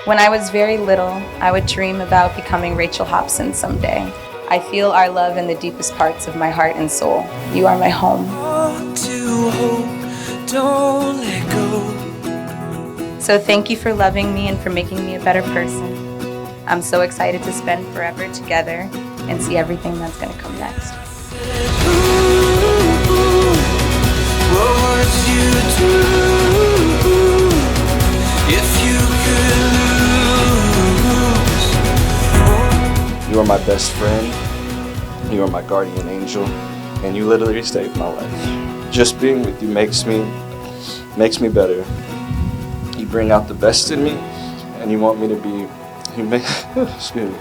When I was very little, I would dream about becoming Raechel Hobson someday. I feel our love in the deepest parts of my heart and soul. You are my home. To hope, don't let go. So thank you for loving me and for making me a better person. I'm so excited to spend forever together and see everything that's going to come next. What would you do if you could lose? You are my best friend, you are my guardian angel, and you literally saved my life. Just being with you makes me better. You bring out the best in me, and you want me to be, excuse me.